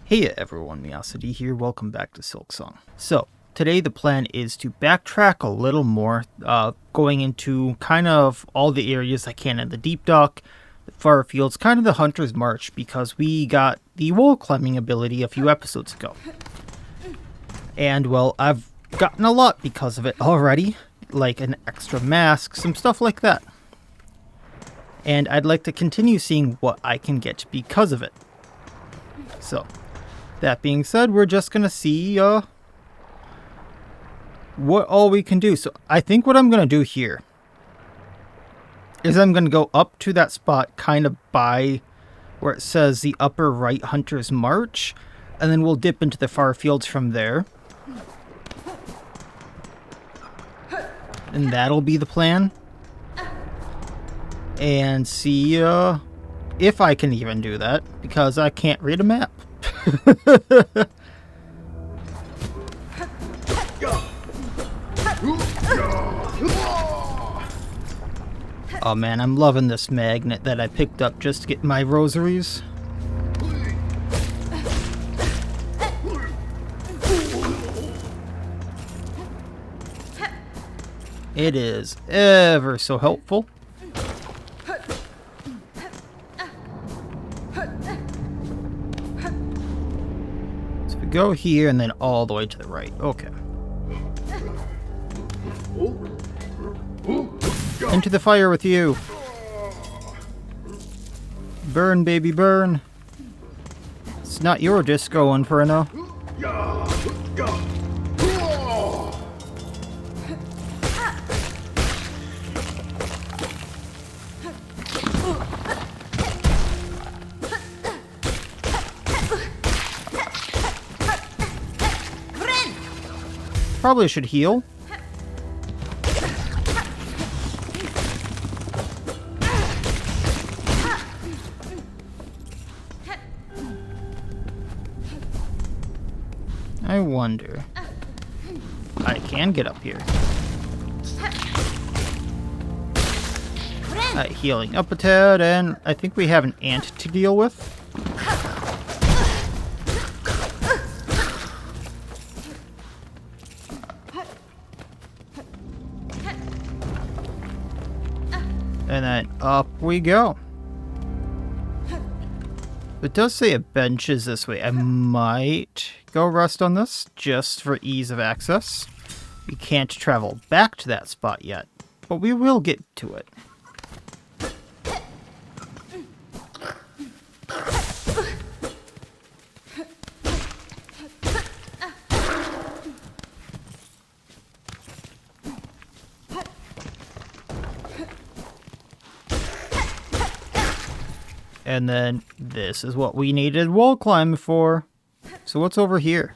Hey everyone, Miacidae here, welcome back to Silksong. So, today the plan is to backtrack a little more, going into kind of all the areas I can in the Deep Dock, the Far Fields, kind of the Hunter's March, because we got the wall climbing ability a few episodes ago. And, well, I've gotten a lot because of it already, like an extra mask, some stuff like that. And I'd like to continue seeing what I can get because of it. So, that being said, we're just going to see what all we can do. So I think what I'm going to do here is I'm going to go up to that spot kind of by where it says the upper right Hunter's March, and then we'll dip into the far fields from there. And that'll be the plan. And see if I can even do that, because I can't read a map. Oh man, I'm loving this magnet that I picked up just to get my rosaries. It is ever so helpful. Go here and then all the way to the right. Okay. Into the fire with you. Burn, baby, burn. It's not your disco, Inferno. Probably should heal. I wonder. I can get up here. Healing up a tad, and I think we have an ant to deal with. And then up we go. It does say a bench is this way. I might go rest on this just for ease of access. We can't travel back to that spot yet, but we will get to it. And then this is what we needed wall climb for. So what's over here?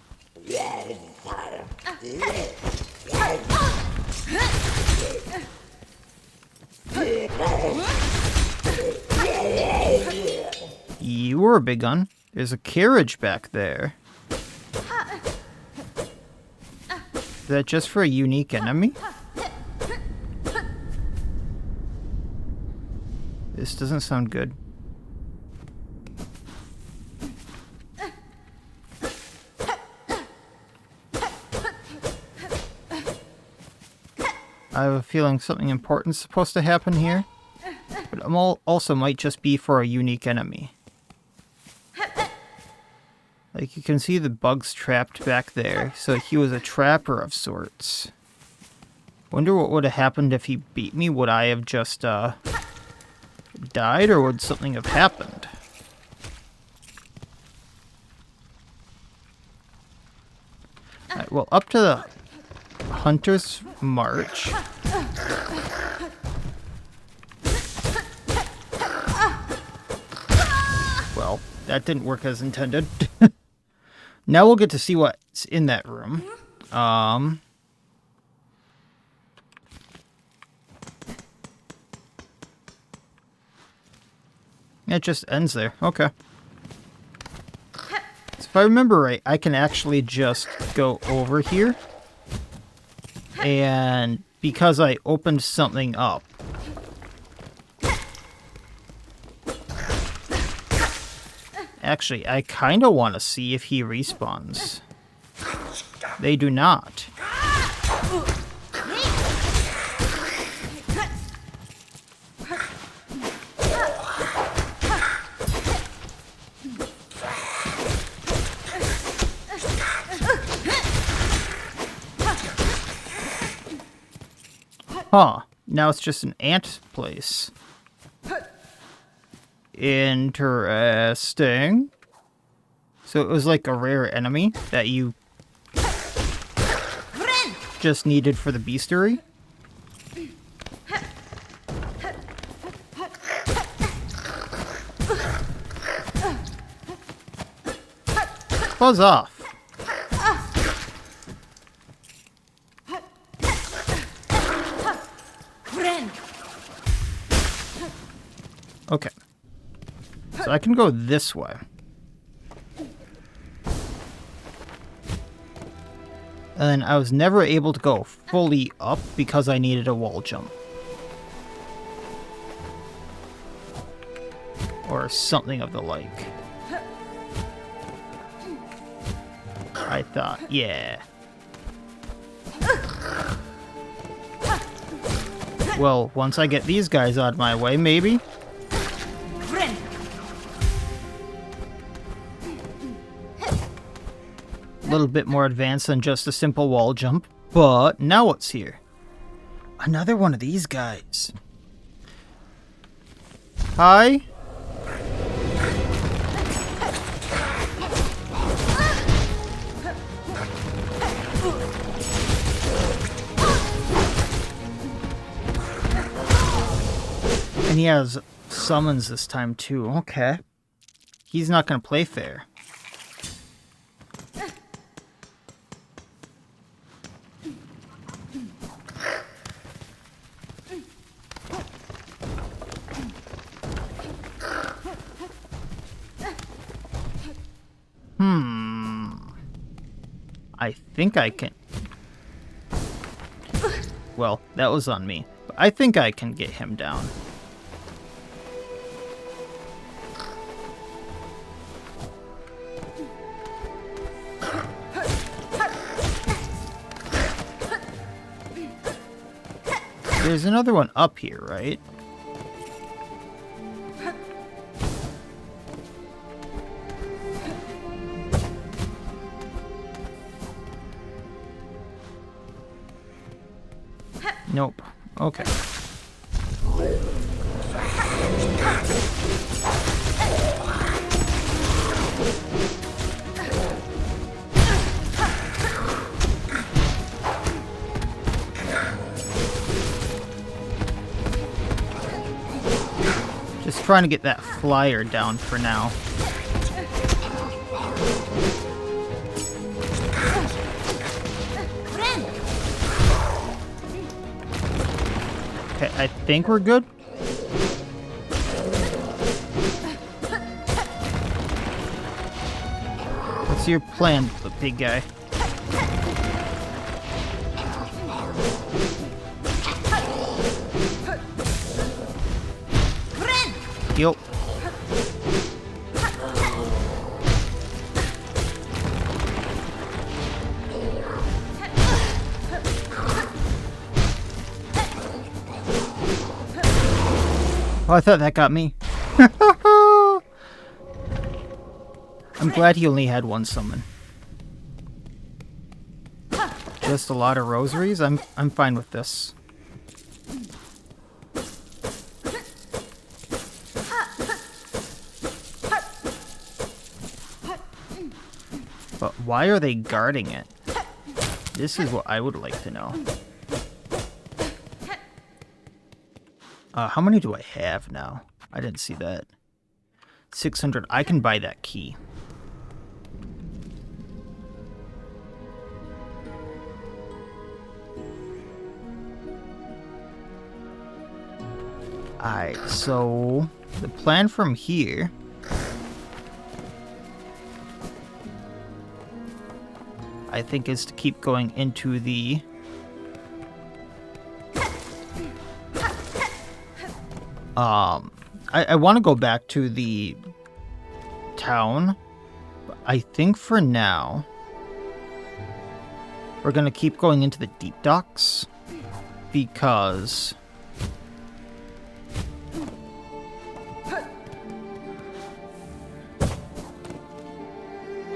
You were a big gun. There's a carriage back there. Is that just for a unique enemy? This doesn't sound good. I have a feeling something important's supposed to happen here, but it also might just be for a unique enemy. Like, you can see the bugs trapped back there, so he was a trapper of sorts. Wonder what would have happened if he beat me. Would I have just, died, or would something have happened? Alright, well, up to the Hunter's March. Well, that didn't work as intended. Now we'll get to see what's in that room. It just ends there. Okay. So if I remember right, I can actually just go over here. And because I opened something up, Actually, I kind of want to see if he respawns. They do not. Huh. Now it's just an ant place. Interesting. So it was like a rare enemy that you just needed for the beastery? Buzz off. Okay. So I can go this way. And I was never able to go fully up because I needed a wall jump. Or something of the like. I thought, yeah. Well, once I get these guys out of my way, maybe? A little bit more advanced than just a simple wall jump, but now what's here? Another one of these guys. Hi? And he has summons this time too. Okay. He's not gonna play fair. I think I can... Well, that was on me. But I think I can get him down. There's another one up here, right? Nope. Okay. Just trying to get that flyer down for now. Okay, I think we're good. What's your plan, big guy? Yup. Oh, I thought that got me. I'm glad he only had one summon. Just a lot of rosaries? I'm fine with this. But why are they guarding it? This is what I would like to know. How many do I have now? I didn't see that. 600. I can buy that key. Alright, so the plan from here... I think is to keep going into the... I want to go back to the town. But I think for now, we're going to keep going into the deep docks because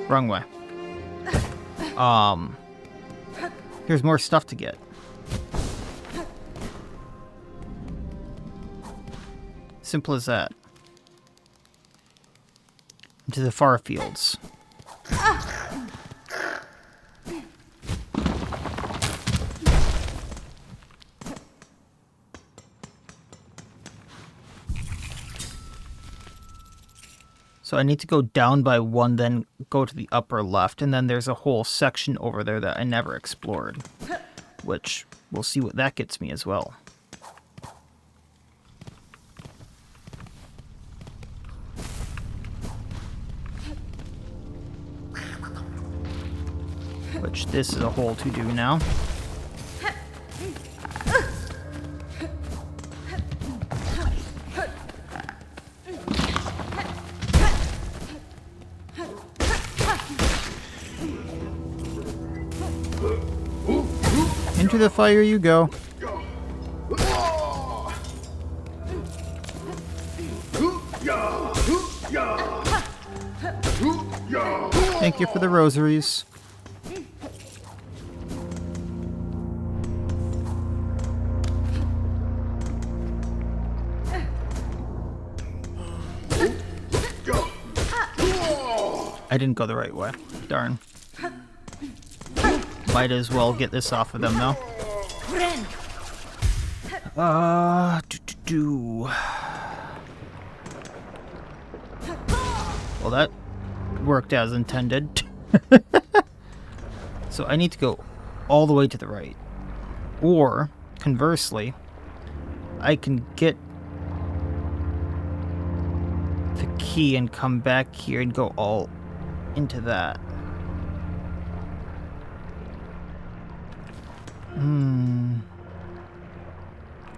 wrong way. Here's more stuff to get. Simple as that. Into the far fields. So I need to go down by one, then go to the upper left, and then there's a whole section over there that I never explored, which we'll see what that gets me as well. Which this is a whole to-do now. Into the fire you go. Thank you for the rosaries. I didn't go the right way. Darn. Might as well get this off of them, though. Well, that worked as intended. So I need to go all the way to the right. Or, conversely, I can get the key and come back here and go all into that.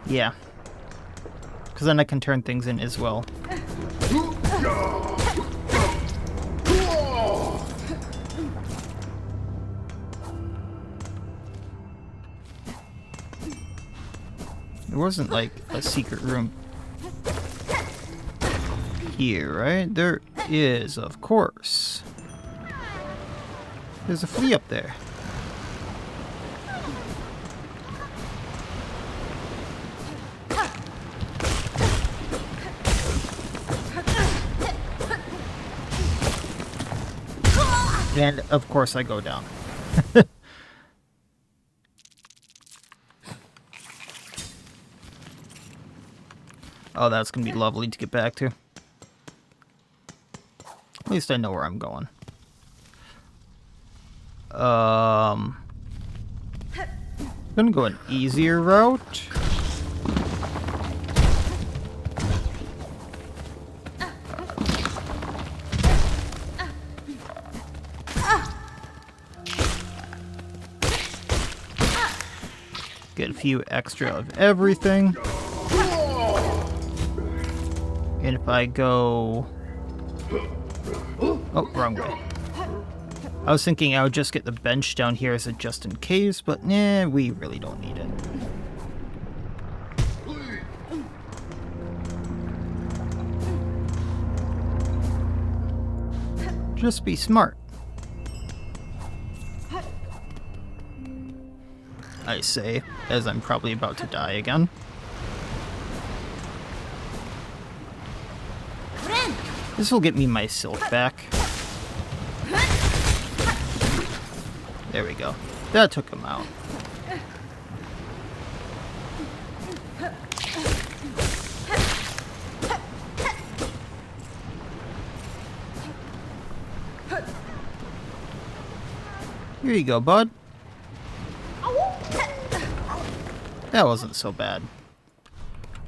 Yeah. Because then I can turn things in as well. There wasn't like a secret room here, right? There is, of course. There's a flea up there. And, of course, I go down. Oh, that's going to be lovely to get back to. At least I know where I'm going. I'm going to go an easier route. Get a few extra of everything. And if I go... Oh, wrong way. I was thinking I would just get the bench down here as a just in case, but nah, we really don't need it. Just be smart. I say, as I'm probably about to die again. This will get me my silk back. There we go. That took him out. Here you go, bud. That wasn't so bad.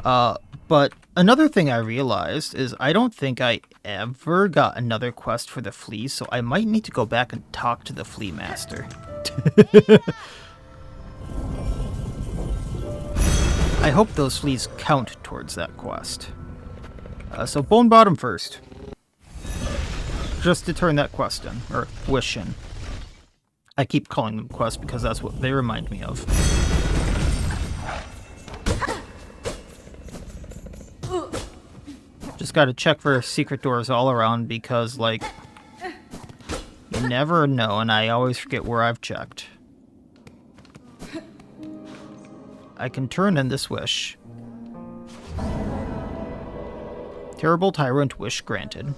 But another thing I realized is I don't think I ever got another quest for the fleas, so I might need to go back and talk to the flea master. I hope those fleas count towards that quest. So Bone Bottom first. just to turn that quest in, or wish in. I keep calling them quests because that's what they remind me of. Just gotta check for secret doors all around because, like, you never know, and I always forget where I've checked. I can turn in this wish. Terrible Tyrant wish granted.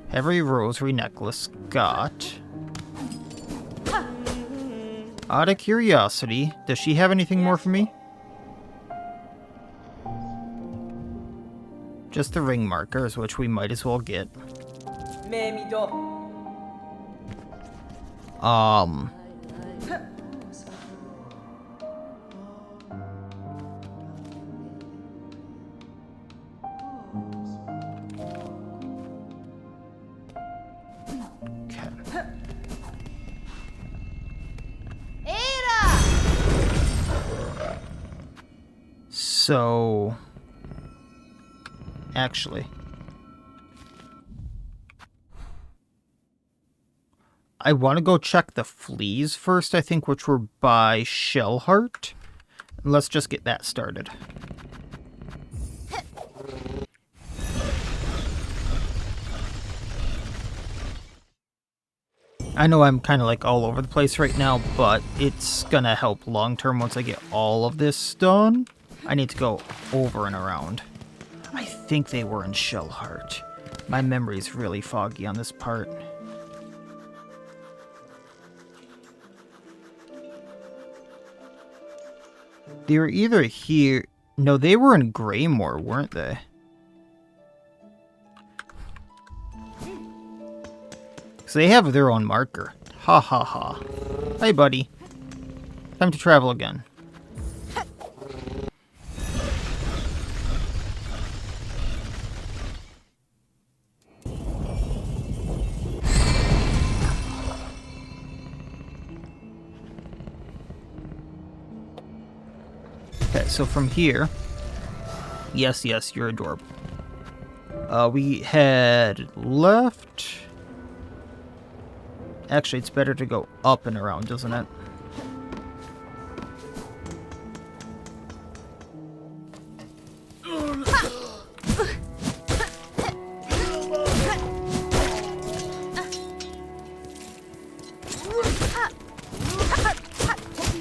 Heavy rosary necklace got. Out of curiosity, does she have anything more for me? Just the ring markers, which we might as well get. So, actually, I want to go check the fleas first, I think, which were by Shellheart. Let's just get that started. I know I'm kind of like all over the place right now, but it's gonna help long term once I get all of this done. I need to go over and around. I think they were in Shellheart. My memory's really foggy on this part. They were either here... No, they were in Greymore, weren't they? So they have their own marker. Ha ha ha. Hey, buddy. Time to travel again. Okay, so from here... Yes, you're adorable. We head left... Actually, it's better to go up and around, doesn't it?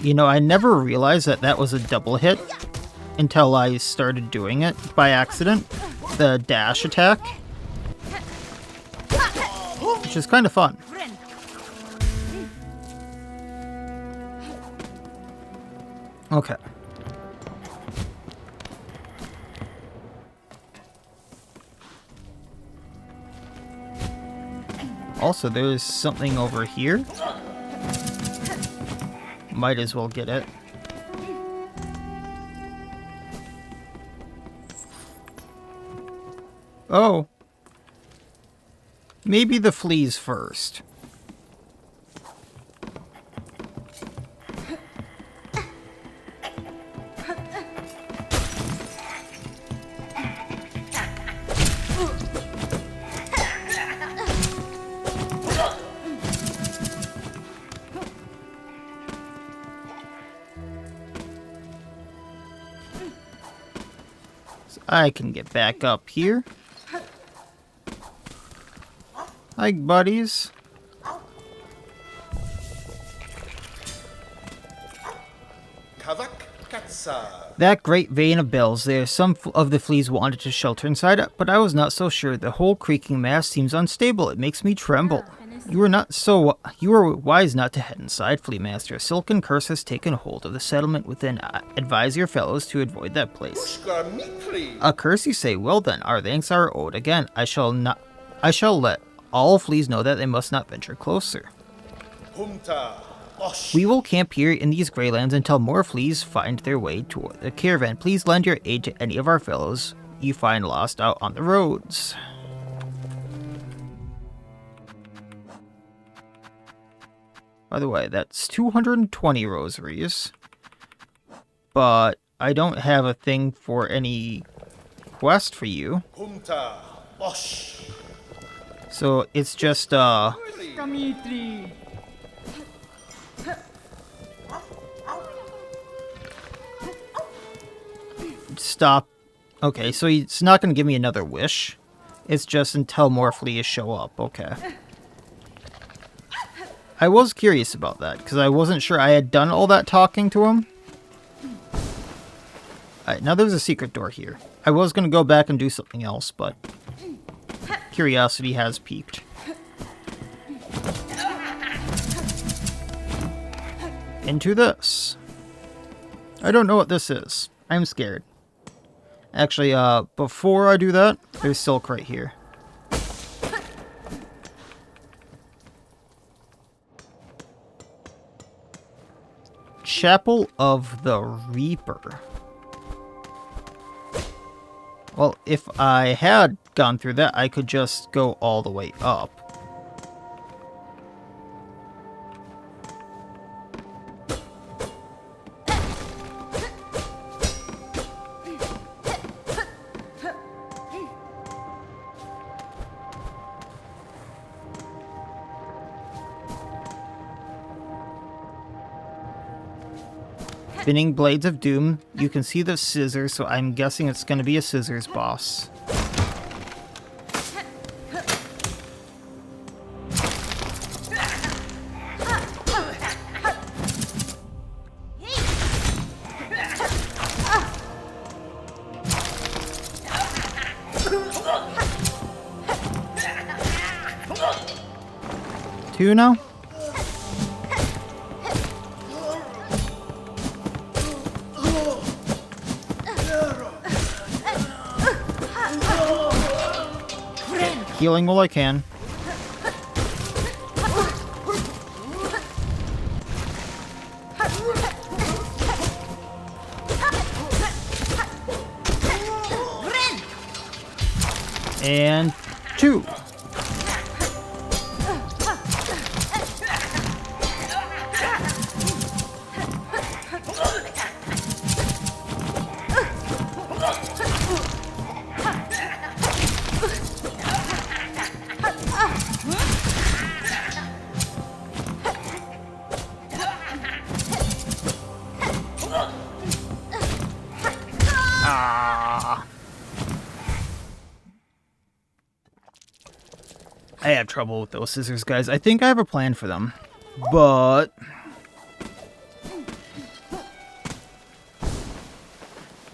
You know, I never realized that that was a double hit until I started doing it by accident. The dash attack. Which is kind of fun. Okay. Also, there's something over here. Might as well get it. Oh. Maybe the fleas first. I can get back up here. Hi, buddies. That great vein of bells there. Some of the fleas wanted to shelter inside it, but I was not so sure. The whole creaking mass seems unstable. It makes me tremble. You were wise not to head inside, Flea Master. A silken curse has taken hold of the settlement within. Advise your fellows to avoid that place. A curse, you say? Well then, our thanks are owed. Again, I shall let all fleas know that they must not venture closer. We will camp here in these Greylands until more fleas find their way toward the caravan. Please lend your aid to any of our fellows you find lost out on the roads. By the way, that's 220 rosaries. But I don't have a thing for any quest for you. So it's just, Kamitri. stop. Okay, so it's not going to give me another wish. It's just until more fleas show up. Okay. I was curious about that, because I wasn't sure I had done all that talking to him. Alright, now there's a secret door here. I was going to go back and do something else, but curiosity has piqued. Into this. I don't know what this is. I'm scared. Actually, before I do that, there's silk right here. Chapel of the Reaper. Well, if I had gone through that, I could just go all the way up. Spinning Blades of Doom. You can see the scissors, so I'm guessing it's going to be a scissors boss. Two now? Healing while I can. And two. I have trouble with those scissors, guys. I think I have a plan for them, but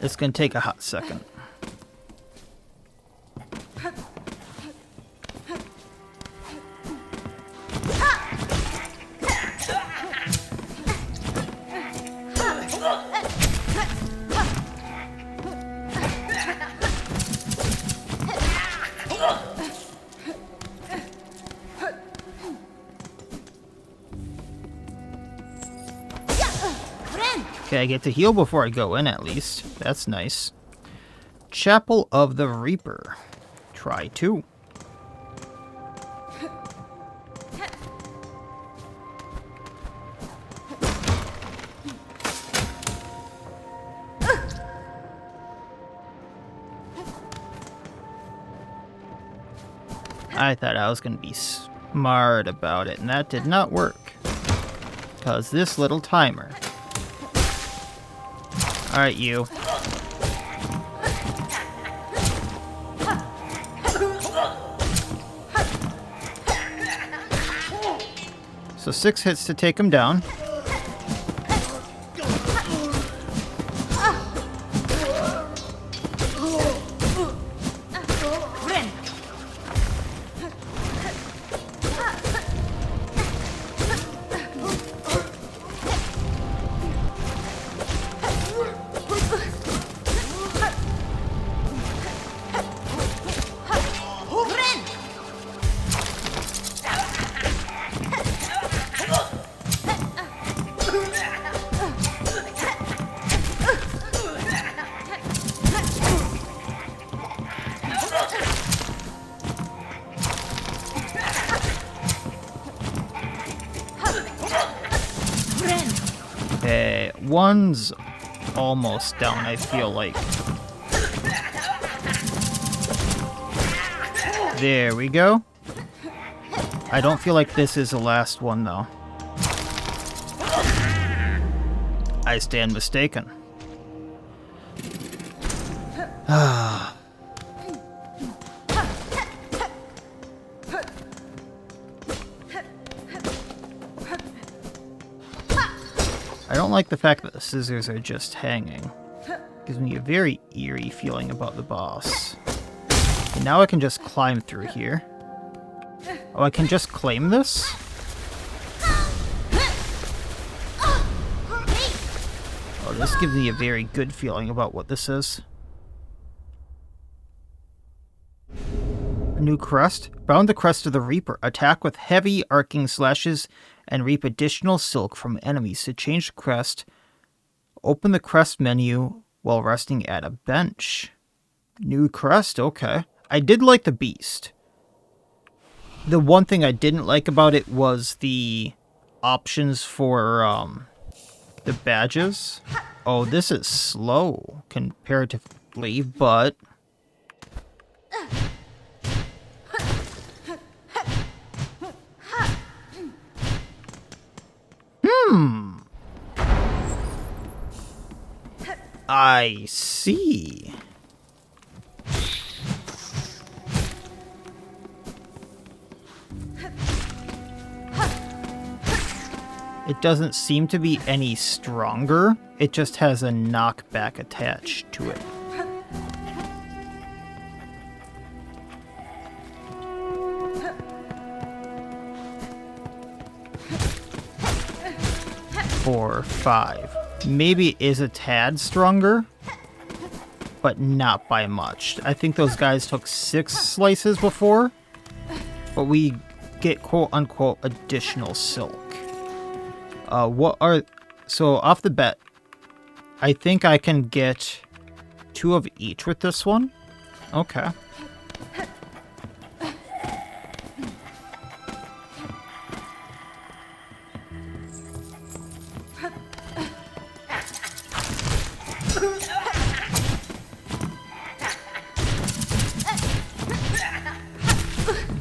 it's gonna take a hot second. Okay, I get to heal before I go in, at least. That's nice. Chapel of the Reaper. Try two. I thought I was going to be smart about it, and that did not work. Because this little timer. Alright, you. So 6 hits to take him down. Okay, one's almost down, I feel like. There we go. I don't feel like this is the last one, though. I stand mistaken. Ah. I don't like the fact that the scissors are just hanging. Gives me a very eerie feeling about the boss. And now I can just climb through here. Oh, I can just claim this? Oh, this gives me a very good feeling about what this is. A new crest. Bound the crest of the Reaper. Attack with heavy arcing slashes and reap additional silk from enemies. To change the crest, open the crest menu while resting at a bench. New crest, okay. I did like the beast. The one thing I didn't like about it was the options for the badges. Oh, this is slow comparatively, but I see. It doesn't seem to be any stronger. It just has a knockback attached to it. Four, five. Maybe it is a tad stronger, but not by much. I think those guys took 6 slices before, but we get quote-unquote additional silk. So off the bat, I think I can get 2 of each with this one. Okay.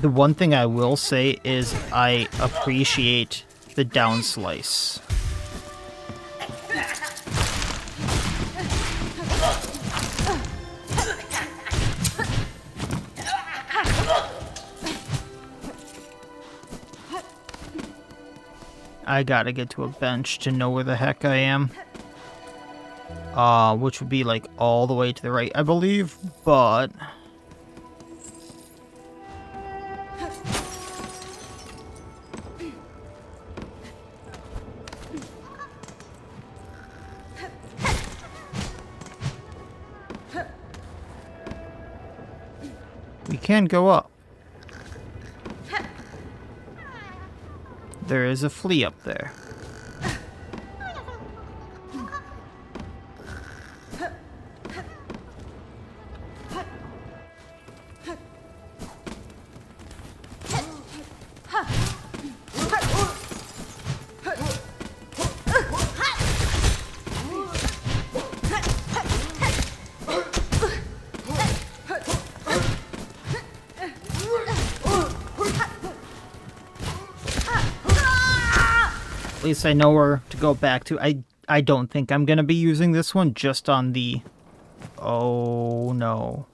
The one thing I will say is I appreciate the down slice. I gotta get to a bench to know where the heck I am. Which would be like all the way to the right, I believe, but we can go up. There is a flea up there. At least I know where to go back to. I don't think I'm gonna be using this one just on the... Oh no.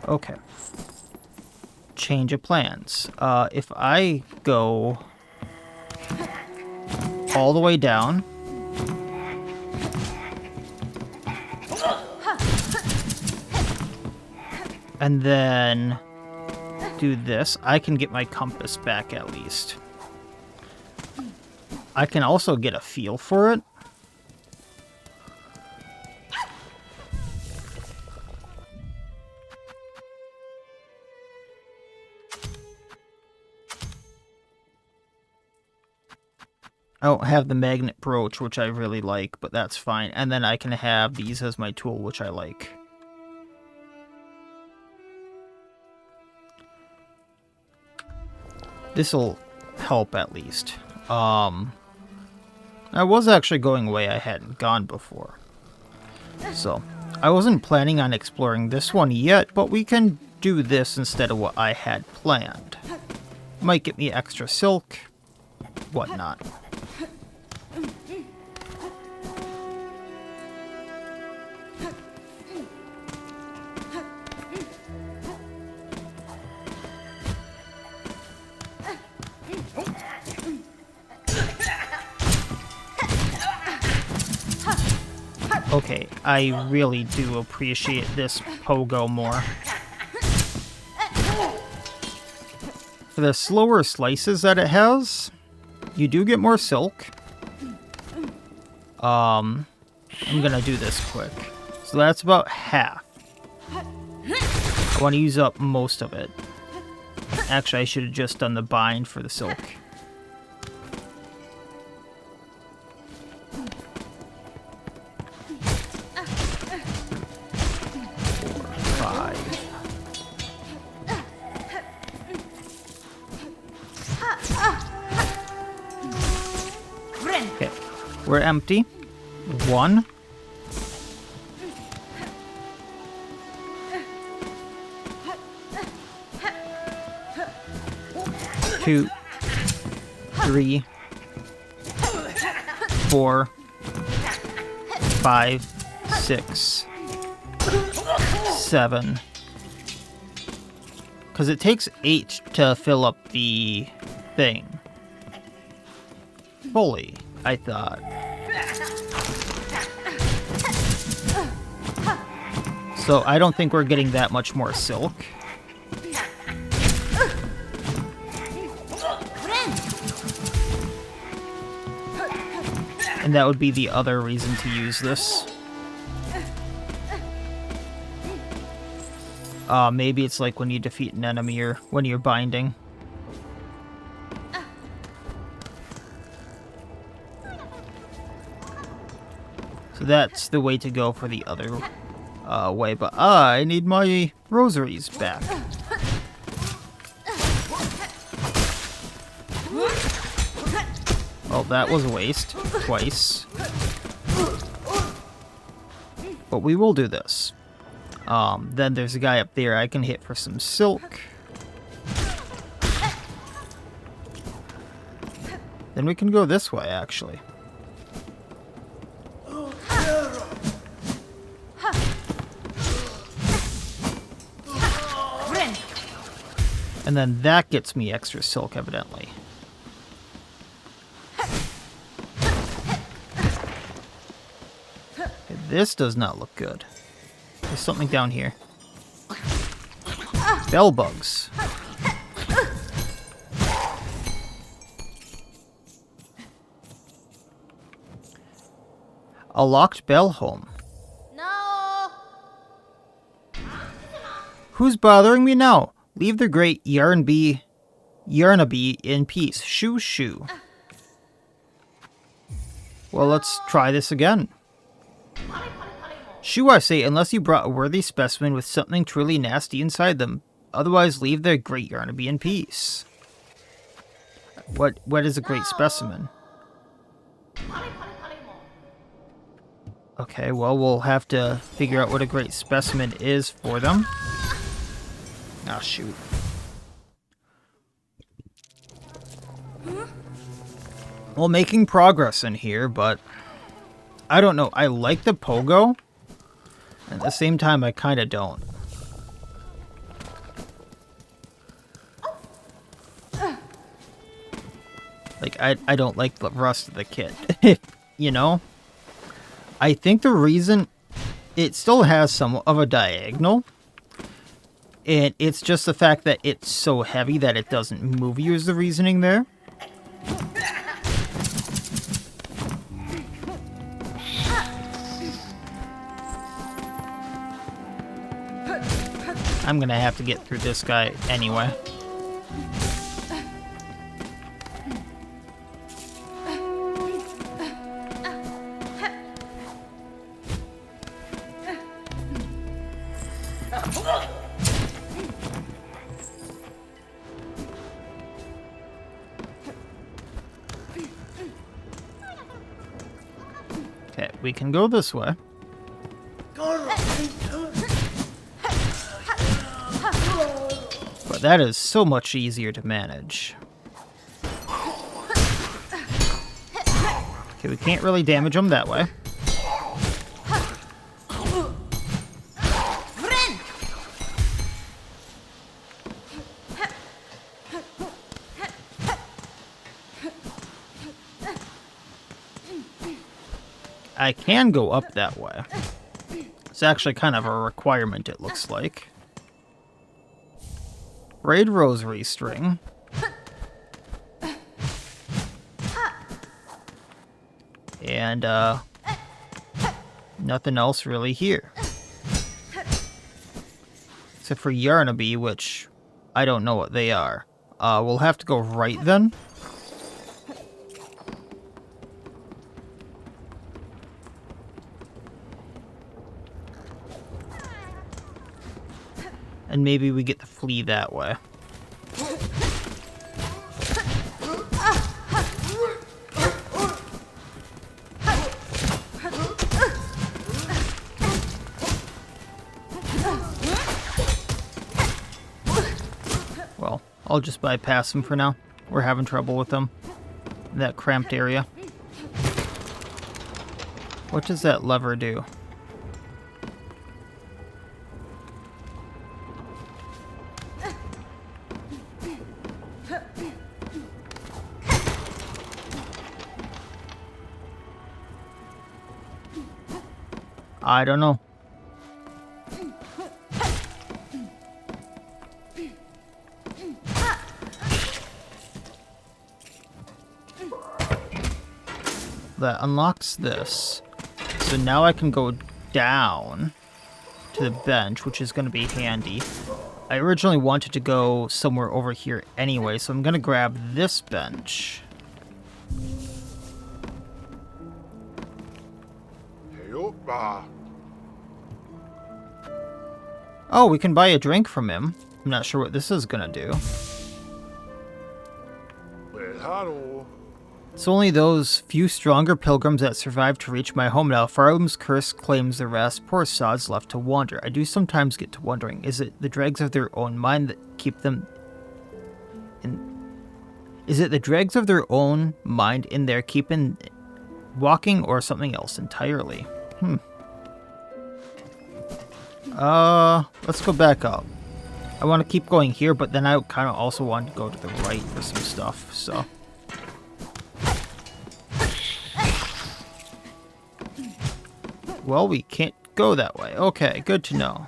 Okay. Change of plans. If I go all the way down, and then do this, I can get my compass back at least. I can also get a feel for it. I don't have the magnet brooch, which I really like, but that's fine. And then I can have these as my tool, which I like. This'll help at least. I was actually going a way I hadn't gone before. So, I wasn't planning on exploring this one yet, but we can do this instead of what I had planned. Might get me extra silk, whatnot. Okay, I really do appreciate this pogo more. For the slower slices that it has, you do get more silk. I'm gonna do this quick. So that's about half. I want to use up most of it. Actually, I should have just done the bind for the silk. 5. Okay, we're empty. 1. 2, 3, 4, 5, 6, 7. Because it takes 8 to fill up the thing. Fully, I thought. So I don't think we're getting that much more silk. And that would be the other reason to use this. Maybe it's like when you defeat an enemy or when you're binding. So that's the way to go for the other way, but I need my rosaries back. Well, that was a waste. Twice. But we will do this. Then there's a guy up there I can hit for some silk. Then we can go this way, actually. And then that gets me extra silk, evidently. Okay, this does not look good. There's something down here. Bell bugs. A locked bell home. No. Who's bothering me now? Leave the great Yarnaby in peace. Shoo shoo. Well, let's try this again. Shoo, I say, unless you brought a worthy specimen with something truly nasty inside them. Otherwise, leave the great Yarnaby in peace. What is a great specimen? Okay, well, we'll have to figure out what a great specimen is for them. Ah, shoot. Well, making progress in here, but I don't know. I like the pogo. At the same time, I kind of don't. Like, I don't like the rest of the kit. You know? I think the reason it still has somewhat of a diagonal, and it's just the fact that it's so heavy that it doesn't move you is the reasoning there. I'm gonna have to get through this guy anyway. Okay, we can go this way. that is so much easier to manage. Okay, we can't really damage them that way. I can go up that way. It's actually kind of a requirement, it looks like. Braid rosary string. And, nothing else really here. Except for Yarnaby, which I don't know what they are. We'll have to go right then. And maybe we get the flea that way. Well, I'll just bypass him for now. We're having trouble with them in that cramped area. What does that lever do? I don't know. That unlocks this. So now I can go down to the bench, which is going to be handy. I originally wanted to go somewhere over here anyway, so I'm going to grab this bench. Oh, we can buy a drink from him. I'm not sure what this is gonna do. It's only those few stronger pilgrims that survived to reach my home now. Farum's curse claims the rest. Poor sods left to wander. I do sometimes get to wondering, is it the dregs of their own mind that keep them in... Is it the dregs of their own mind in there keeping walking, or something else entirely? Let's go back up. I want to keep going here, but then I kind of also want to go to the right for some stuff, so... Well, we can't go that way. Okay, good to know.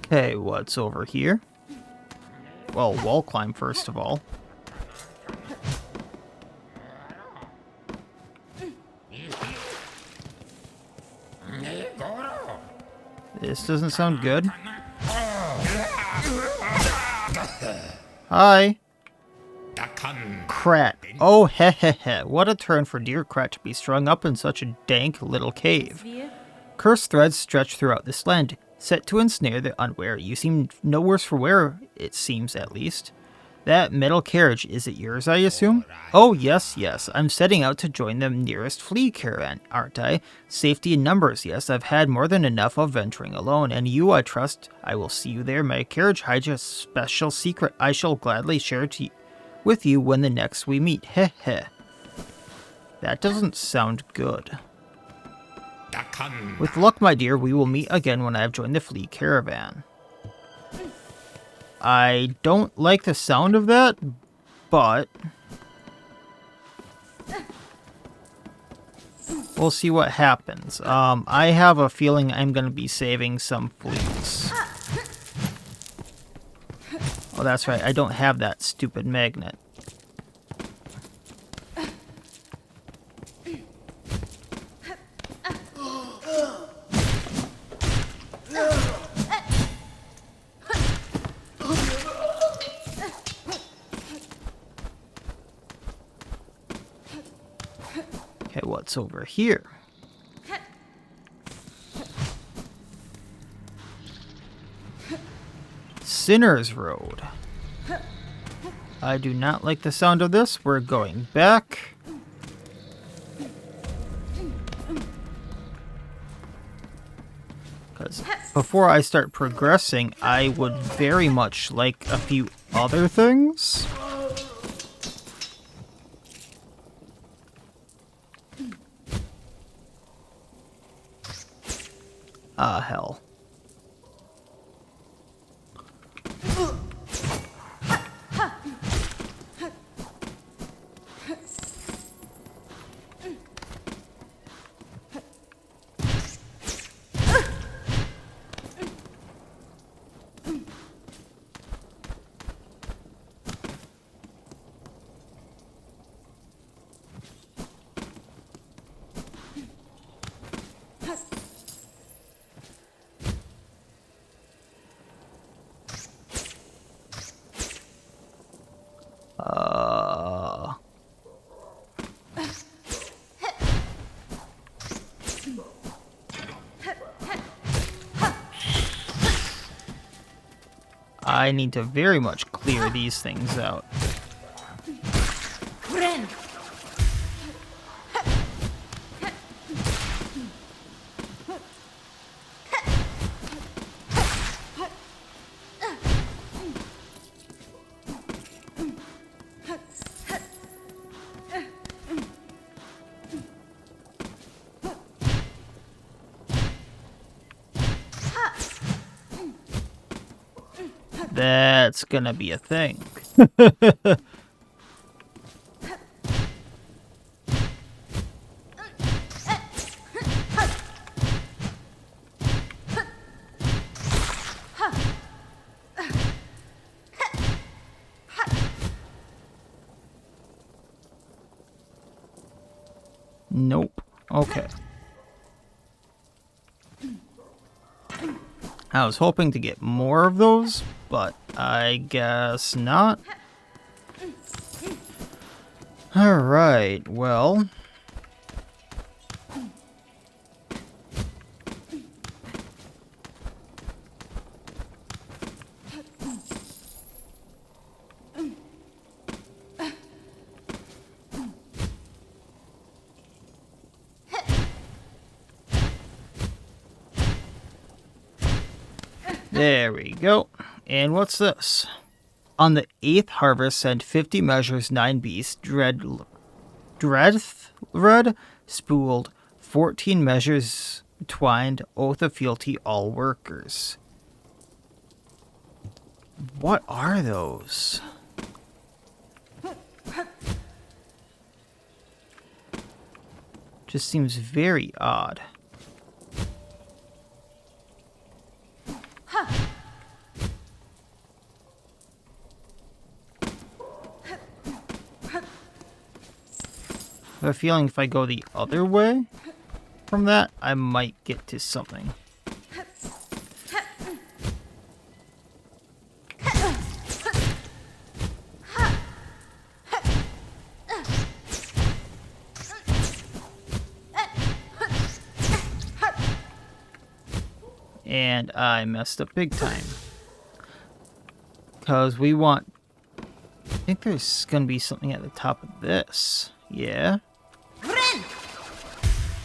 Okay, what's over here? Well, wall climb first of all. This doesn't sound good. Hi. Krat. Oh, heh. What a turn for dear Krat to be strung up in such a dank little cave. Cursed threads stretch throughout this land, set to ensnare the unwary. You seem no worse for wear, it seems at least. That metal carriage, is it yours, I assume? Oh, yes. I'm setting out to join the nearest flea caravan, aren't I? Safety in numbers, yes. I've had more than enough of venturing alone, and you, I trust, I will see you there. My carriage hides a special secret I shall gladly share with you when the next we meet. Heh. That doesn't sound good. With luck, my dear, we will meet again when I have joined the flea caravan. I don't like the sound of that, but we'll see what happens. I have a feeling I'm going to be saving some fleas. Oh, that's right. I don't have that stupid magnet. Okay, what's over here? Sinner's Road. I do not like the sound of this. We're going back. Because before I start progressing, I would very much like a few other things. Ah, hell. I need to very much clear these things out. That's gonna be a thing. Nope. Okay. I was hoping to get more of those, but I guess not. Alright, well. There we go. And what's this? On the 8th harvest, send 50 measures, 9 beasts, dreadred, spooled, 14 measures, twined, oath of fealty, all workers. What are those? Just seems very odd. I have a feeling if I go the other way from that, I might get to something. And I messed up big time. Because we want... I think there's going to be something at the top of this. Yeah?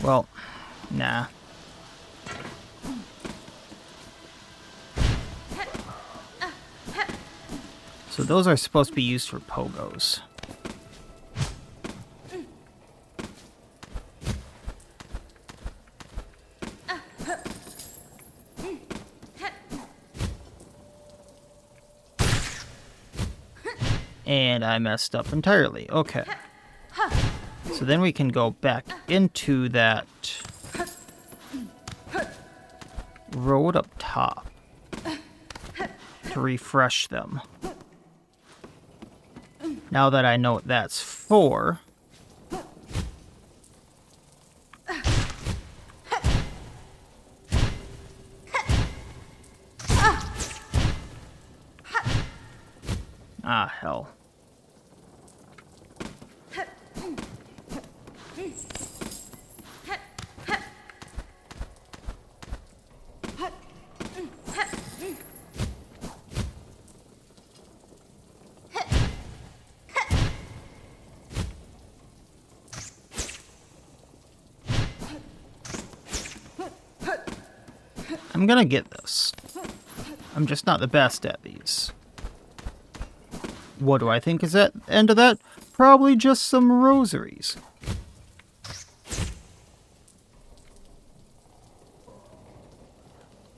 Well, nah. So those are supposed to be used for pogos. And I messed up entirely. Okay. So then we can go back into that road up top to refresh them. Now that I know what that's for. Ah, hell. I'm gonna get this. I'm just not the best at these. What do I think is at the end of that? Probably just some rosaries.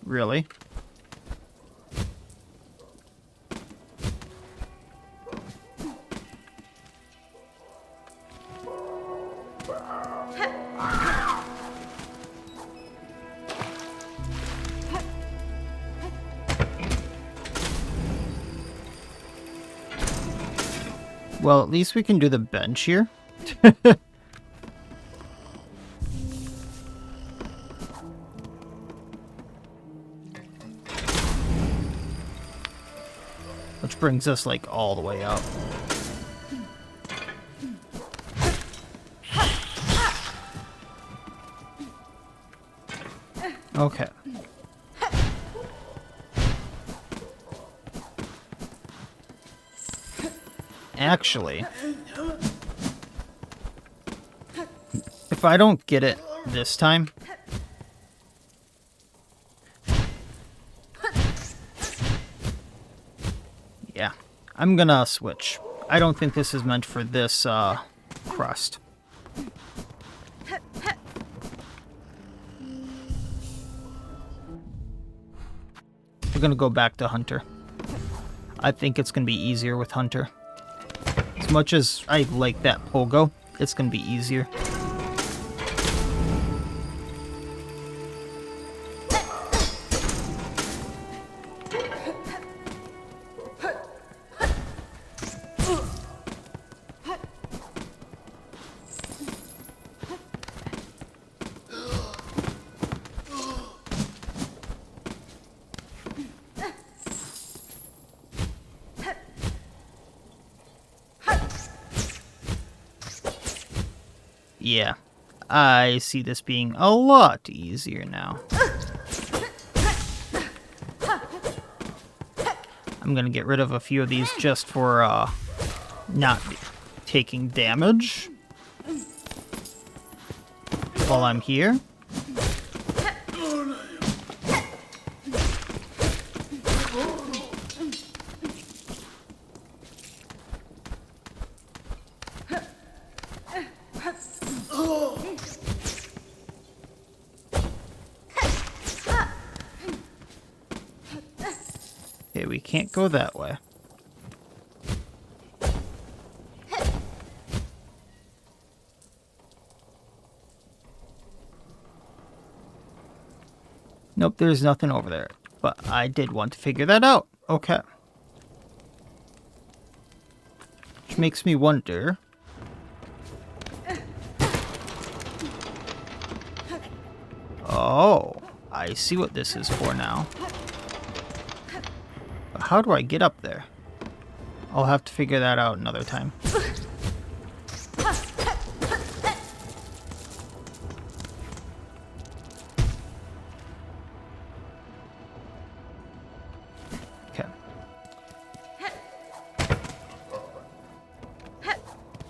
Really? Well, at least we can do the bench here. Which brings us, like, all the way up. Okay. Actually, if I don't get it this time, yeah, I'm gonna switch. I don't think this is meant for this crust. We're gonna go back to Hunter. I think it's gonna be easier with Hunter. As much as I like that pogo, it's gonna be easier. Yeah, I see this being a lot easier now. I'm gonna get rid of a few of these just for not taking damage while I'm here. Okay, we can't go that way. Nope, there's nothing over there. But I did want to figure that out. Okay. Which makes me wonder... Oh, I see what this is for now. But how do I get up there? I'll have to figure that out another time. Okay.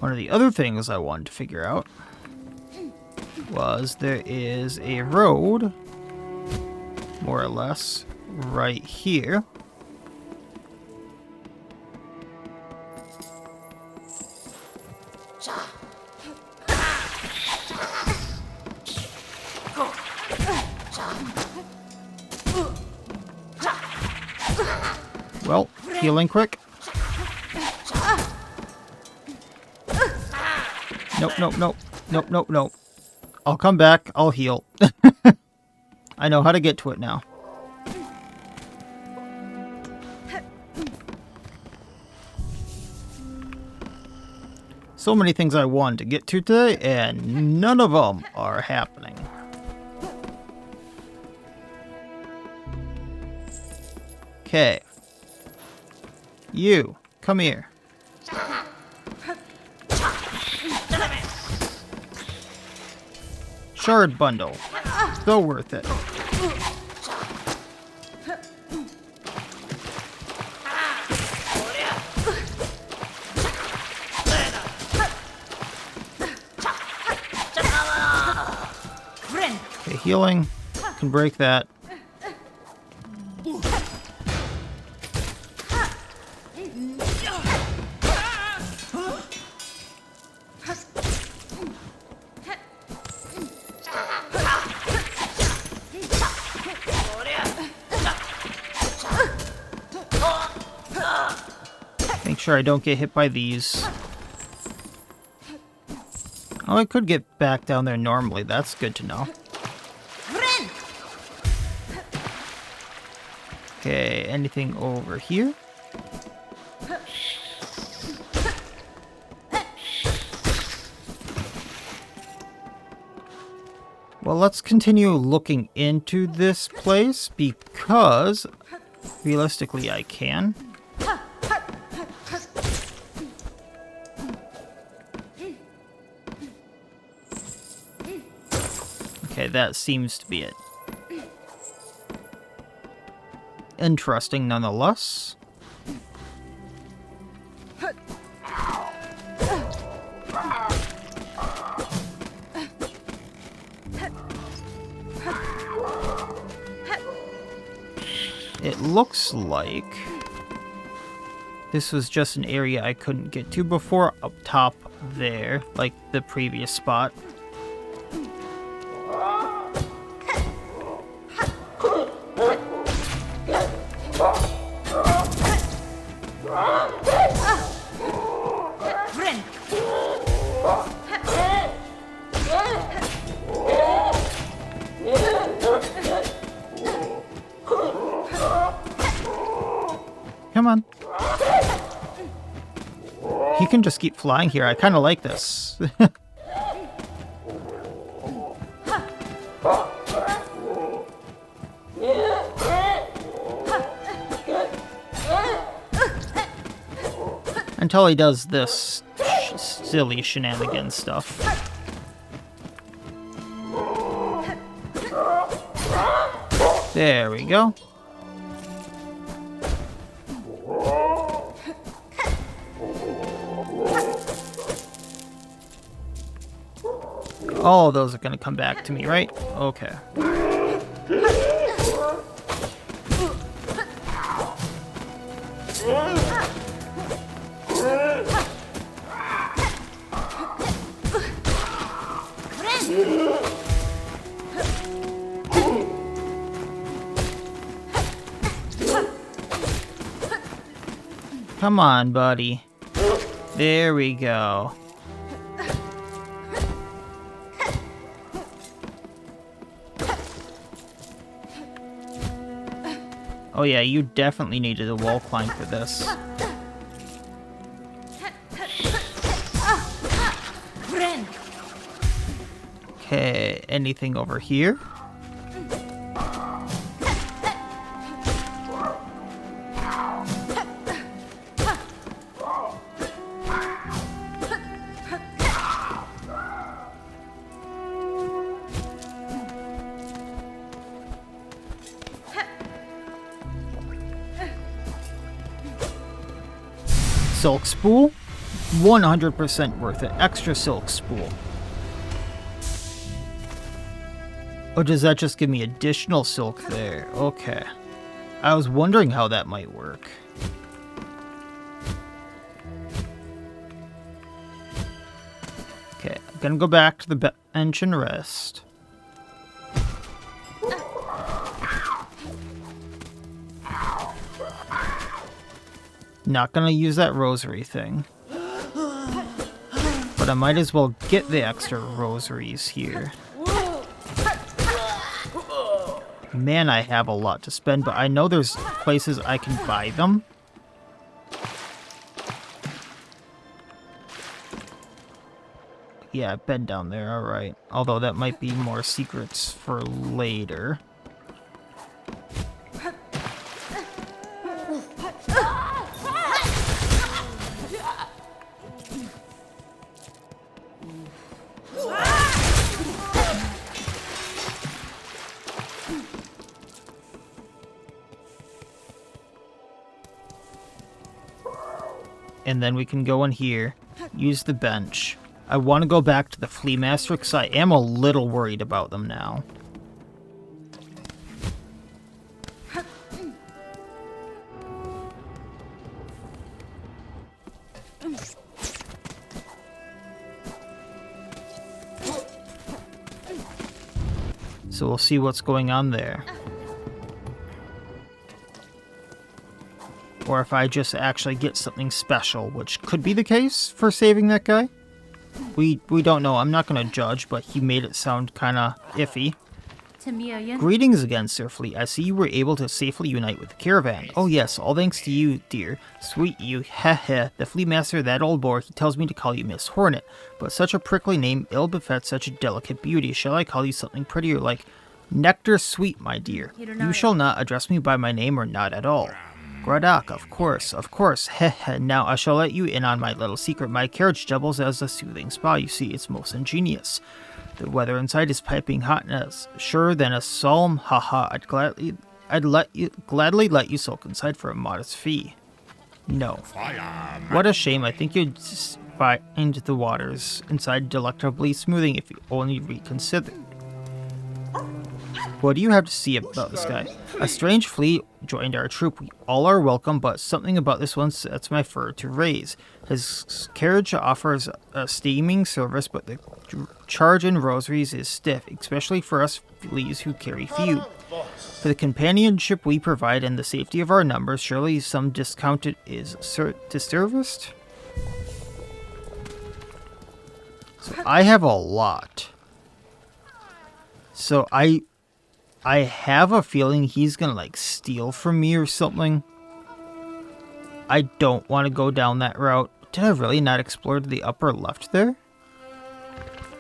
One of the other things I wanted to figure out was there is a road, more or less, right here. Well, healing quick. Nope, nope, nope. Nope, nope, nope. I'll come back. I'll heal. I know how to get to it now. So many things I wanted to get to today, and none of them are happening. Okay. You, come here. Shard bundle. So worth it. Okay, healing. Can break that. Make sure I don't get hit by these. Oh, I could get back down there normally. That's good to know. Okay, anything over here? Well, let's continue looking into this place because realistically I can. Okay, that seems to be it. Interesting nonetheless. It looks like this was just an area I couldn't get to before up top there, like the previous spot. Come on. He can just keep flying here. I kind of like this. Until he does this silly shenanigan stuff. There we go. All of those are going to come back to me, right? Okay. Come on, buddy. There we go. Oh yeah, you definitely needed a wall climb for this. Okay, anything over here? Silk spool? 100% worth it. Extra silk spool. Or does that just give me additional silk there? Okay. I was wondering how that might work. Okay, I'm gonna go back to the bench and rest. Not gonna use that rosary thing. But I might as well get the extra rosaries here. Man, I have a lot to spend, but I know there's places I can buy them. Yeah, I've been down there, alright. Although that might be more secrets for later. And then we can go in here, use the bench. I want to go back to the Flea Master because I am a little worried about them now. So we'll see what's going on there. Or if I just actually get something special, which could be the case for saving that guy. We don't know. I'm not going to judge, but he made it sound kind of iffy. Greetings again, Sir Fleet. I see you were able to safely unite with the caravan. Oh yes, all thanks to you, dear. Sweet you. Heh heh. The fleet master, that old boar, he tells me to call you Miss Hornet. But such a prickly name ill befits such a delicate beauty. Shall I call you something prettier like Nectar Sweet, my dear? You shall not address me by my name or not at all. Gradak, of course. Heh heh. Now I shall let you in on my little secret. My carriage doubles as a soothing spa. You see, it's most ingenious. The weather inside is piping hot and as sure than a psalm. Haha, I'd gladly let you sulk inside for a modest fee. No. What a shame. I think you'd find the waters inside delectably smoothing if you only reconsidered. What do you have to see about this guy? A strange fleet joined our troop. We all are welcome, but something about this one sets my fur to raise. His carriage offers a steaming service, but the charge in rosaries is stiff, especially for us fleas who carry few. For the companionship we provide and the safety of our numbers, surely some discount is disserviced? So I have a lot. So I have a feeling he's gonna like steal from me or something. I don't want to go down that route. Did I really not explore the upper left there?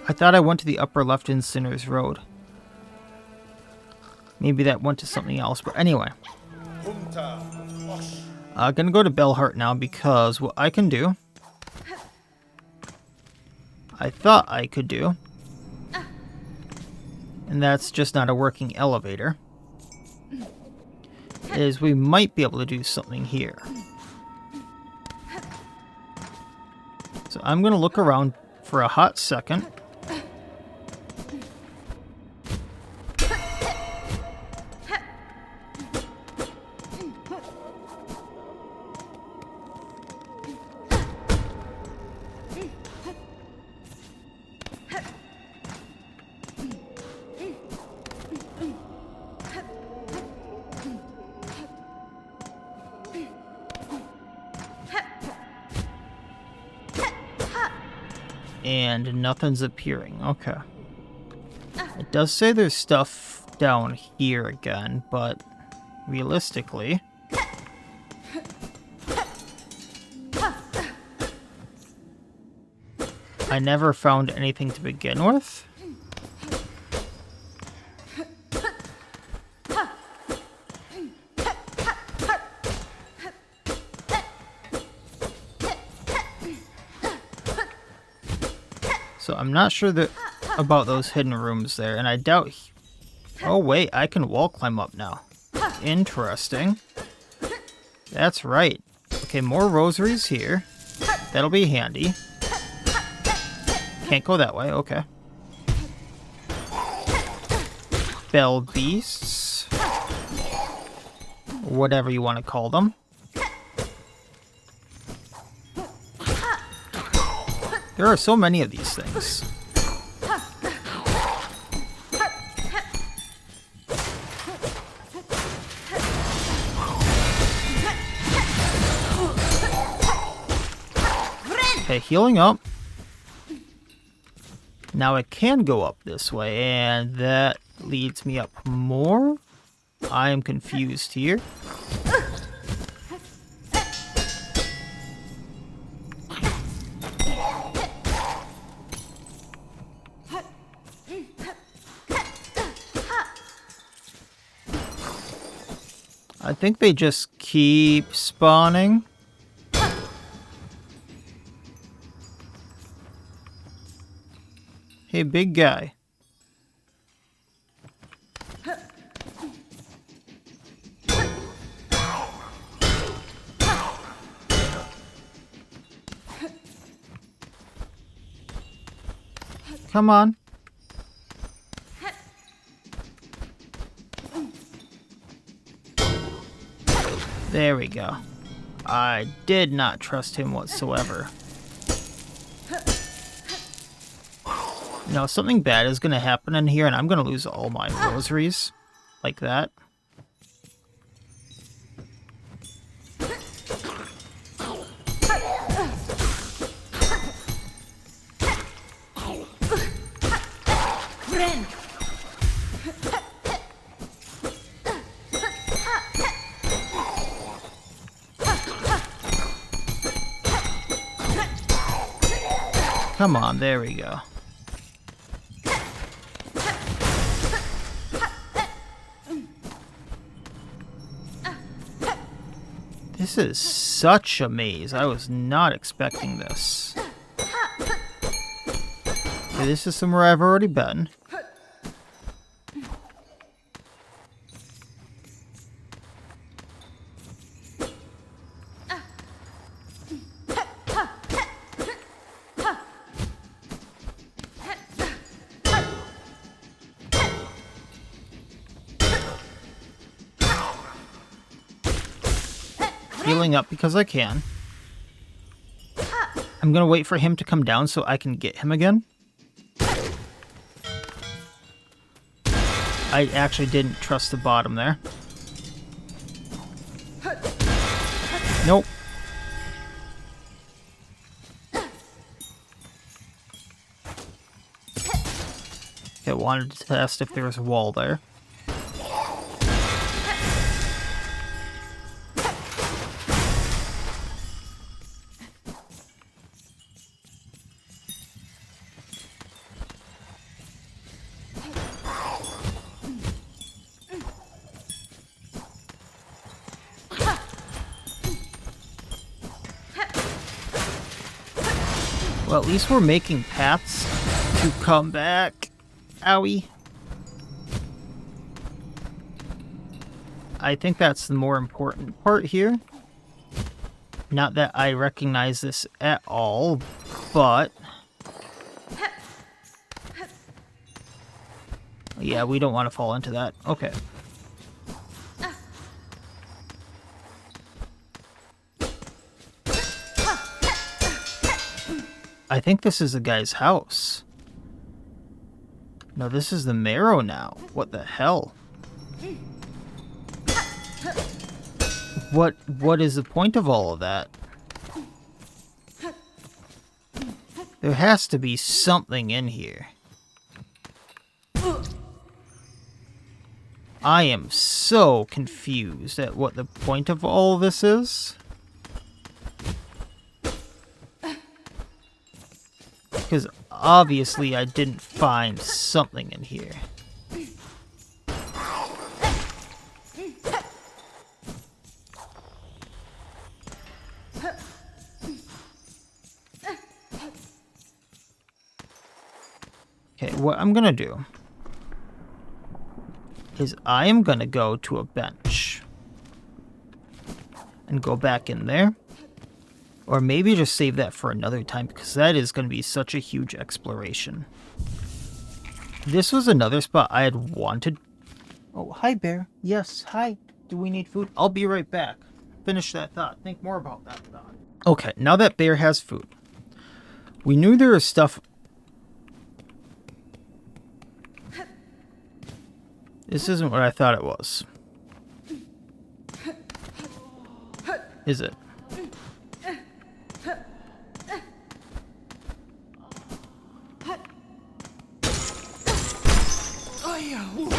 I thought I went to the upper left in Sinner's Road. Maybe that went to something else, but anyway. I'm gonna go to Bellheart now because what I can do, I thought I could do, and that's just not a working elevator, is we might be able to do something here. So I'm going to look around for a hot second. And nothing's appearing. Okay. It does say there's stuff down here again, but realistically, I never found anything to begin with. So I'm not sure that about those hidden rooms there, and I doubt... Oh wait, I can wall climb up now. Interesting. That's right. Okay, more rosaries here. That'll be handy. Can't go that way, okay. Bell beasts. Whatever you want to call them. There are so many of these things. Okay, healing up. Now I can go up this way, and that leads me up more. I am confused here. I think they just keep spawning. Hey, big guy. Come on. There we go. I did not trust him whatsoever. Now, something bad is going to happen in here, and I'm going to lose all my rosaries. Like that. Come on, there we go. This is such a maze. I was not expecting this. Okay, this is somewhere I've already been. Healing up because I can. I'm gonna wait for him to come down so I can get him again. I actually didn't trust the bottom there. Nope. Okay, wanted to test if there was a wall there. Well, at least we're making paths to come back. Owie. I think that's the more important part here. Not that I recognize this at all, but... yeah, we don't want to fall into that. Okay. I think this is the guy's house. No, this is the marrow now. What the hell? What is the point of all of that? There has to be something in here. I am so confused at what the point of all this is. Because obviously I didn't find something in here. Okay, what I'm gonna do is I am gonna go to a bench and go back in there. Or maybe just save that for another time, because that is going to be such a huge exploration. This was another spot I had wanted. Oh, hi, bear. Yes, hi. Do we need food? I'll be right back. Finish that thought. Think more about that thought. Okay, now that bear has food. We knew there was stuff... This isn't what I thought it was. Is it?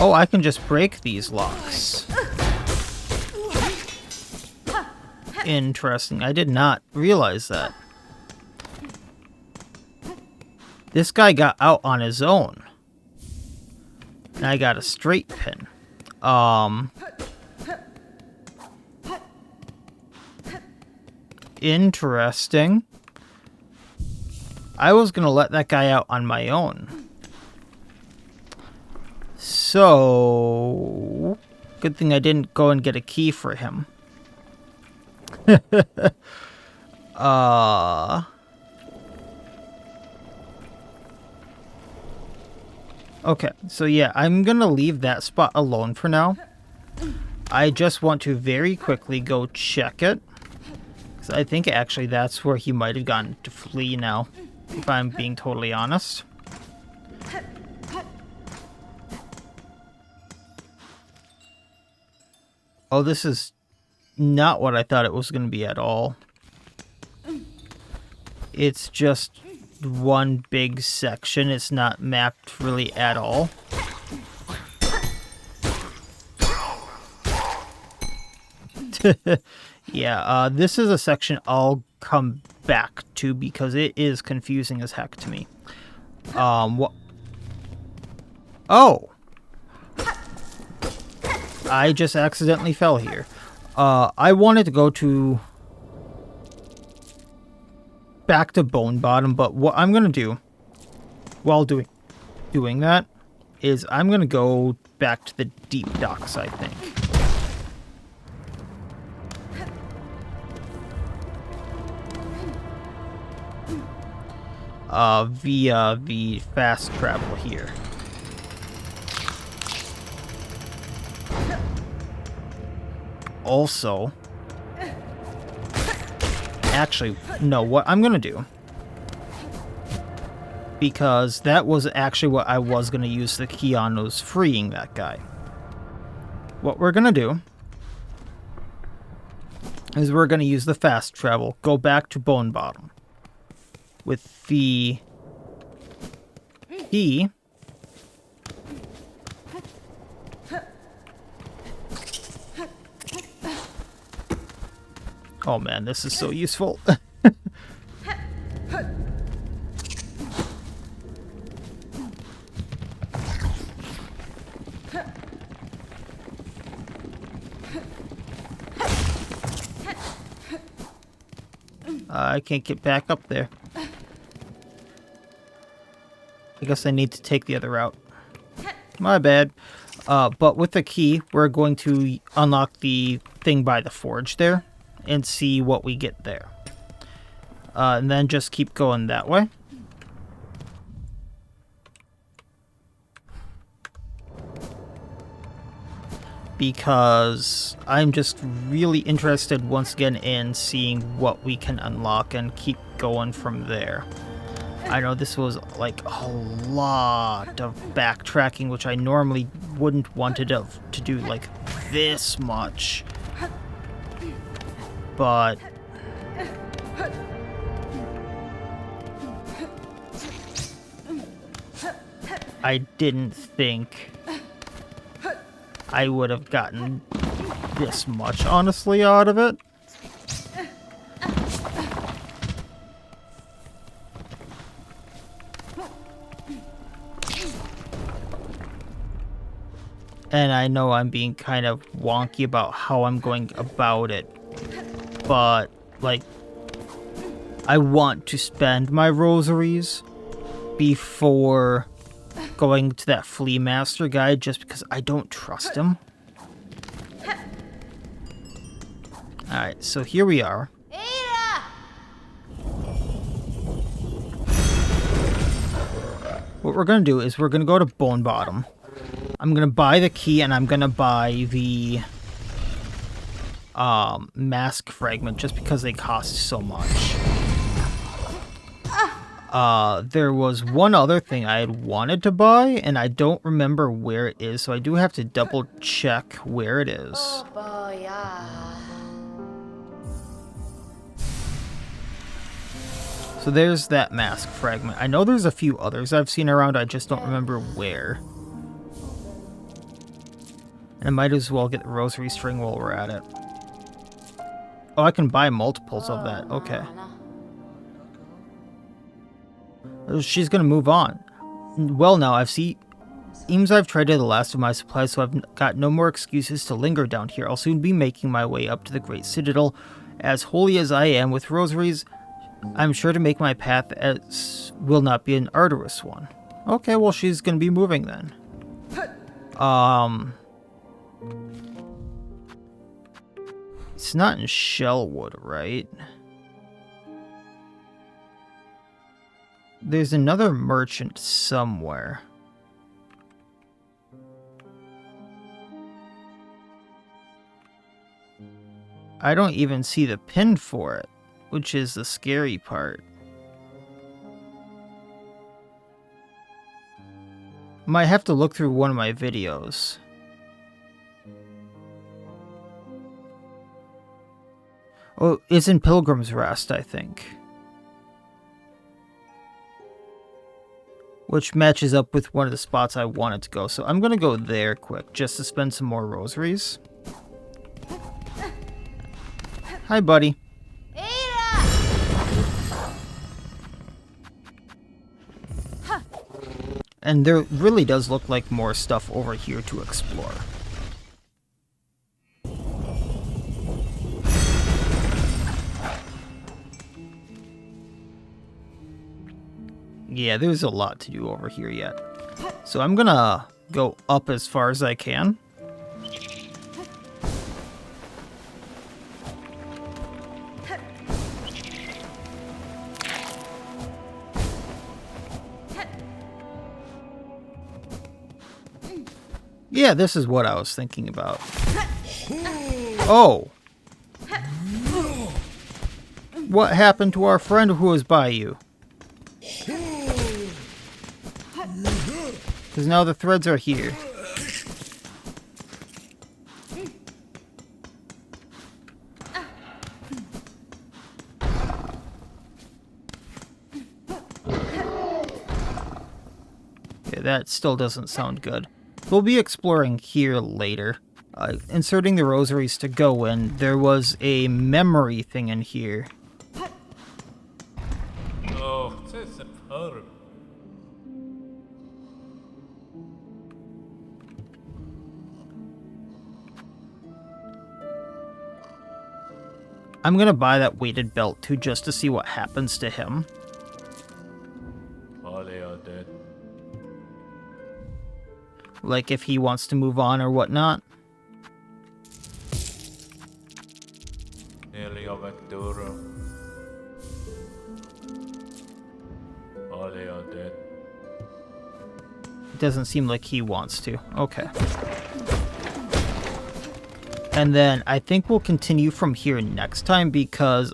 Oh, I can just break these locks. Interesting. I did not realize that. This guy got out on his own. And I got a straight pin. Interesting. I was gonna let that guy out on my own. So, good thing I didn't go and get a key for him. Okay, so yeah, I'm gonna leave that spot alone for now. I just want to very quickly go check it. 'Cause I think actually that's where he might have gone to flee now, if I'm being totally honest. Oh, this is not what I thought it was going to be at all. It's just one big section. It's not mapped really at all. Yeah, this is a section I'll come back to because it is confusing as heck to me. What? Oh! I just accidentally fell here. I wanted to go back to Bone Bottom, but what I'm gonna do while doing that is I'm gonna go back to the deep docks, I think. Via the fast travel here. Also, actually, no, what I'm gonna do, because that was actually what I was gonna use the key on, was freeing that guy. What we're gonna do is we're gonna use the fast travel, go back to Bone Bottom with the key. Oh man, this is so useful. I can't get back up there. I guess I need to take the other route. My bad. But with the key, we're going to unlock the thing by the forge there and see what we get there. And then just keep going that way. Because I'm just really interested once again in seeing what we can unlock and keep going from there. I know this was like a lot of backtracking, which I normally wouldn't want to do like this much. But I didn't think I would have gotten this much, honestly, out of it. And I know I'm being kind of wonky about how I'm going about it, but, like, I want to spend my rosaries before going to that Flea Master guy, just because I don't trust him. Alright, so here we are. What we're going to do is we're going to go to Bone Bottom. I'm going to buy the key, and I'm going to buy the mask fragment, just because they cost so much. There was one other thing I had wanted to buy, and I don't remember where it is, so I do have to double check where it is. So there's that mask fragment. I know there's a few others I've seen around, I just don't remember where. And I might as well get the rosary string while we're at it. Oh, I can buy multiples of that. Okay. She's gonna move on. Well, now, seems I've traded the last of my supplies, so I've got no more excuses to linger down here. I'll soon be making my way up to the Great Citadel. As holy as I am with rosaries, I'm sure to make my path as will not be an arduous one. Okay, well, she's gonna be moving then. It's not in Shellwood, right? There's another merchant somewhere. I don't even see the pin for it, which is the scary part. Might have to look through one of my videos. Oh, it's in Pilgrim's Rest, I think. Which matches up with one of the spots I wanted to go. So I'm going to go there quick, just to spend some more rosaries. Hi, buddy. And there really does look like more stuff over here to explore. Yeah, there's a lot to do over here yet. So I'm gonna go up as far as I can. Yeah, this is what I was thinking about. Oh! What happened to our friend who was by you? Because now the threads are here. Okay, that still doesn't sound good. We'll be exploring here later. Inserting the rosaries to go in, there was a memory thing in here. Oh, it's a horror. I'm gonna buy that weighted belt too, just to see what happens to him. All they are dead. Like if he wants to move on or whatnot. Nearly a Vectoro. All they are dead. It doesn't seem like he wants to. Okay. And then I think we'll continue from here next time because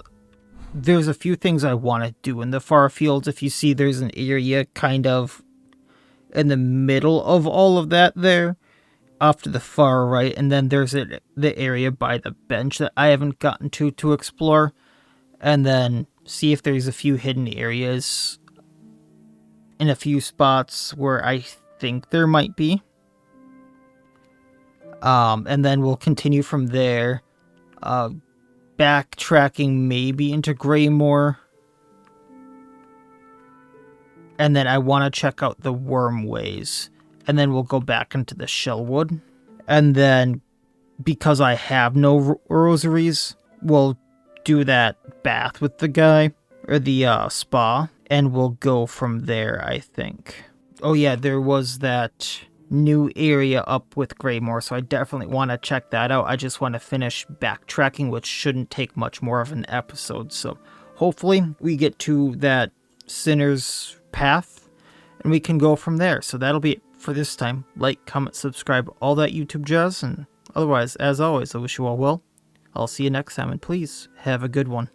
there's a few things I want to do in the far fields. If you see, there's an area kind of in the middle of all of that there, off to the far right, and then there's the area by the bench that I haven't gotten to explore, and then see if there's a few hidden areas in a few spots where I think there might be. And then we'll continue from there, backtracking maybe into Greymore. And then I want to check out the Wormways. And then we'll go back into the Shellwood. And then, because I have no rosaries, we'll do that bath with the guy, or the spa. And we'll go from there, I think. Oh yeah, there was that new area up with Greymore, so I definitely want to check that out. I just want to finish backtracking, which shouldn't take much more of an episode. So hopefully we get to that Sinner's Path, and we can go from there. So that'll be it for this time. Like, comment, subscribe, all that YouTube jazz, and otherwise, as always, I wish you all well. I'll see you next time, and please, have a good one.